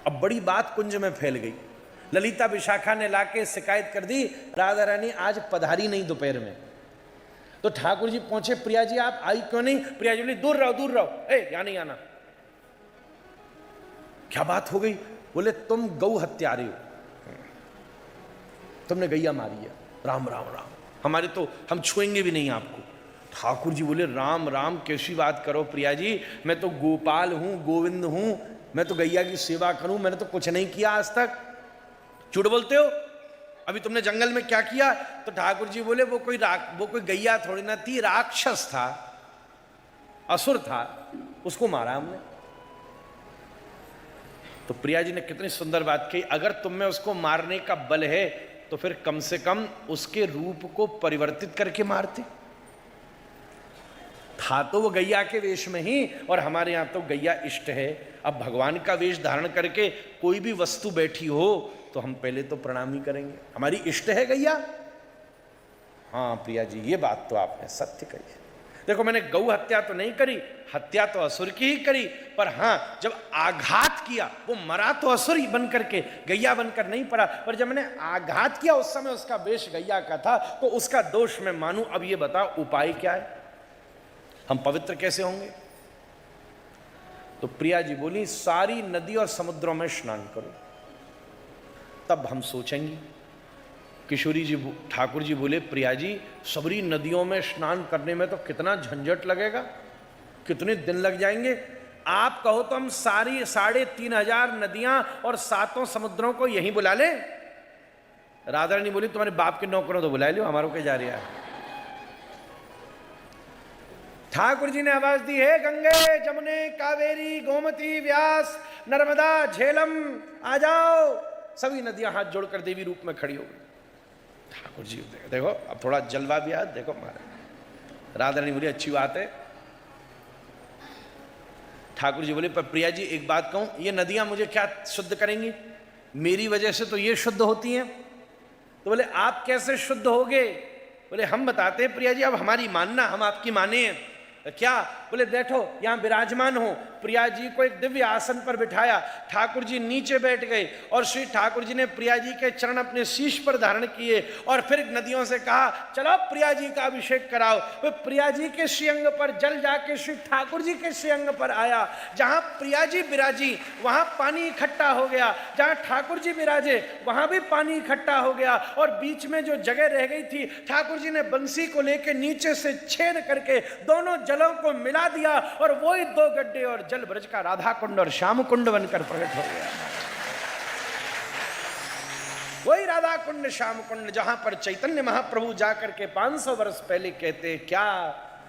अब बड़ी बात कुंज में फैल गई। ललिता विशाखा ने लाके शिकायत कर दी, राधा रानी आज पधारी नहीं दोपहर में। तो ठाकुर जी पहुंचे, प्रिया जी आप आई क्यों नहीं? प्रिया जी बोली दूर रहो दूर रहो, यहां नहीं आना। क्या बात हो गई? बोले तुम गौ हत्यारे हो, तुमने गैया मारी है। राम राम राम, हमारे तो हम छुएंगे भी नहीं आपको। ठाकुर जी बोले राम राम कैसी बात करो प्रिया जी, मैं तो गोपाल हूं, गोविंद हूं, मैं तो गैया की सेवा करूं, मैंने तो कुछ नहीं किया आज तक। झूठ बोलते हो, अभी तुमने जंगल में क्या किया? तो ठाकुर जी बोले वो कोई गैया थोड़ी ना थी, राक्षस था, असुर था, उसको मारा हमने। तो प्रिया जी ने कितनी सुंदर बात कही, अगर तुम में उसको मारने का बल है तो फिर कम से कम उसके रूप को परिवर्तित करके मारते। था तो वो गैया के वेश में ही, और हमारे यहां तो गैया इष्ट है। अब भगवान का वेश धारण करके कोई भी वस्तु बैठी हो तो हम पहले तो प्रणाम ही करेंगे, हमारी इष्ट है गैया। हाँ प्रिया जी ये बात तो आपने सत्य कही है। देखो मैंने गौ हत्या तो नहीं करी, हत्या तो असुर की ही करी, पर हां जब आघात किया वो मरा तो असुर ही बन करके, गैया बनकर नहीं पड़ा। पर जब मैंने आघात किया उस समय उसका वेश गैया का था, तो उसका दोष मैं मानूं। अब ये बताओ उपाय क्या है, हम पवित्र कैसे होंगे? तो प्रिया जी बोली सारी नदी और समुद्रों में स्नान करो, तब हम सोचेंगे। किशोरी जी ठाकुर जी बोले प्रिया जी सबरी नदियों में स्नान करने में तो कितना झंझट लगेगा, कितने दिन लग जाएंगे। आप कहो तो हम सारी 3,500 नदियां और 7 समुद्रों को यहीं बुला ले। राधा रानी बोली तुम्हारे बाप के नौकरों तो बुला लो, हमारों के जा रहा है। ठाकुर जी ने आवाज दी है गंगे जमुने कावेरी गोमती व्यास नर्मदा झेलम आ जाओ। सभी नदियां हाथ जोड़कर देवी रूप में खड़ी हो गई। ठाकुर जी देखो अब थोड़ा जलवा भी आया, देखो मारे। राधा रानी बोली अच्छी बात है। ठाकुर जी बोले पर प्रिया जी एक बात कहूं, ये नदियां मुझे क्या शुद्ध करेंगी? मेरी वजह से तो ये शुद्ध होती हैं। तो बोले आप कैसे शुद्ध होगे? बोले हम बताते प्रिया जी, अब हमारी मानना, हम आपकी माने। क्या? बोले बैठो यहां विराजमान हो। प्रिया जी को एक दिव्य आसन पर बिठाया, ठाकुर जी नीचे बैठ गए और श्री ठाकुर जी ने प्रिया जी के चरण अपने शीश पर धारण किए और फिर नदियों से कहा चलो प्रिया जी का अभिषेक कराओ। वे प्रिया जी के श्रीअंग पर जल जाके श्री ठाकुर जी के श्रीअंग पर आया। जहां प्रिया जी विराजी वहां पानी इकट्ठा हो गया, जहां ठाकुर जी विराजे वहां भी पानी इकट्ठा हो गया, और बीच में जो जगह रह गई थी ठाकुर जी ने बंसी को लेकर नीचे से छेद करके दोनों जलों को मिला दिया, और वही 2 गड्ढे और जल ब्रज का राधा कुंड और श्याम कुंड बनकर प्रकट हो गया। वही राधा कुंड श्याम कुंड जहां पर चैतन्य महाप्रभु जाकर के 500 वर्ष पहले कहते क्या